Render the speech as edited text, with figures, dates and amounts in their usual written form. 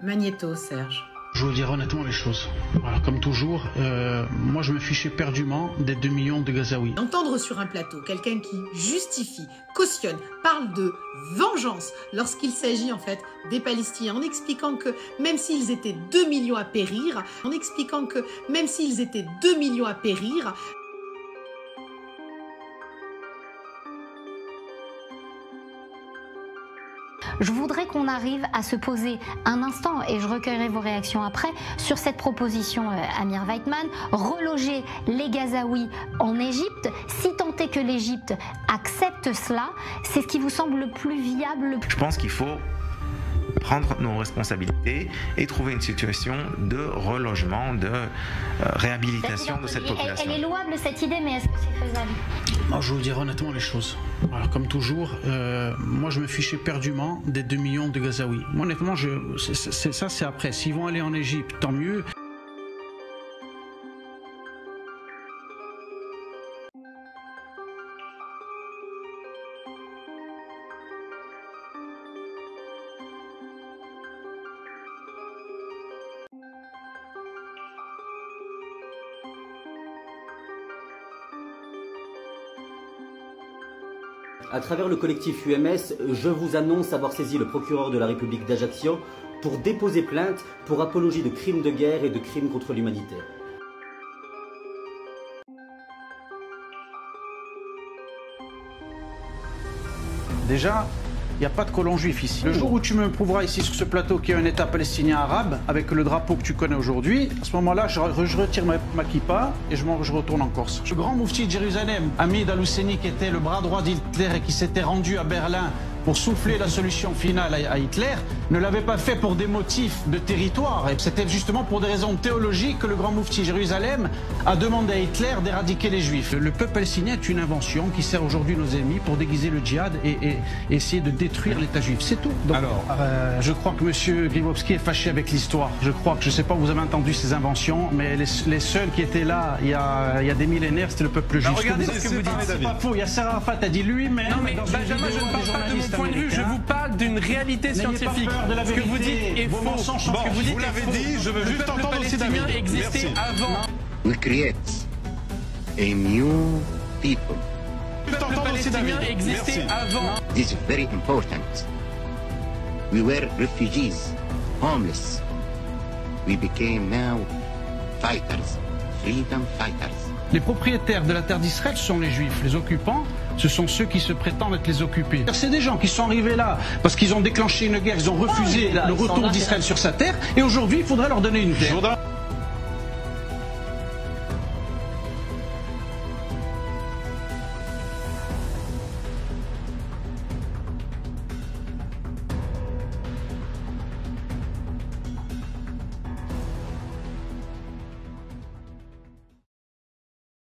Magnéto, Serge. Je vous dire honnêtement les choses. Voilà, comme toujours, moi je me fichais éperdument des 2 millions de Gazaouis. Entendre sur un plateau quelqu'un qui justifie, cautionne, parle de vengeance lorsqu'il s'agit en fait des Palestiniens, en expliquant que même s'ils étaient 2 millions à périr, Je voudrais qu'on arrive à se poser un instant, et je recueillerai vos réactions après, sur cette proposition Amir Weitman, reloger les Gazaouis en Égypte. Si tant est que l'Égypte accepte cela, c'est ce qui vous semble le plus viable? Je pense qu'il faut prendre nos responsabilités et trouver une situation de relogement, de réhabilitation de cette population. Elle est louable cette idée, mais est-ce que c'est faisable? Moi je vous dire honnêtement les choses. Voilà, comme toujours, moi je me fichais éperdument des 2 millions de Gazaouis. Moi honnêtement, ça c'est après. S'ils vont aller en Égypte, tant mieux. À travers le collectif UMS, je vous annonce avoir saisi le procureur de la République d'Ajaccio pour déposer plainte pour apologie de crimes de guerre et de crimes contre l'humanité. Déjà, il n'y a pas de colons juifs ici. Le jour où tu me prouveras ici sur ce plateau qu'il y a un État palestinien arabe, avec le drapeau que tu connais aujourd'hui, à ce moment-là, je retire ma kippa et je retourne en Corse. Le grand moufti de Jérusalem, Hamid al-Husseini, qui était le bras droit d'Hitler et qui s'était rendu à Berlin pour souffler la solution finale à Hitler, ne l'avait pas fait pour des motifs de territoire. C'était justement pour des raisons théologiques que le grand moufti de Jérusalem a demandé à Hitler d'éradiquer les juifs. Le peuple palestinien est une invention qui sert aujourd'hui nos ennemis pour déguiser le djihad et essayer de détruire l'État juif. C'est tout. Donc, alors, je crois que M. Gribowski est fâché avec l'histoire. Je crois que, je ne sais pas où vous avez entendu ces inventions, mais les seuls qui étaient là il y a des millénaires, c'était le peuple juif. Regardez ce que vous dites. C'est pas faux. Yasser Arafat a dit lui-même. Non mais Benjamin, je ne parle pas de mon point de vue, je vous parle d'une réalité scientifique. Ce que vous dites est faux. Vous l'avez dit, je veux juste entendre aussi David. Le Palestinien existait avant. We create a new people. Le Palestinien existait avant. This is very important. We were refugees, homeless. We became now fighters, freedom fighters. Les propriétaires de la terre d'Israël sont les Juifs. Les occupants, ce sont ceux qui se prétendent être les occupés. C'est des gens qui sont arrivés là parce qu'ils ont déclenché une guerre, ils ont refusé le retour d'Israël sur sa terre, et aujourd'hui, il faudrait leur donner une terre.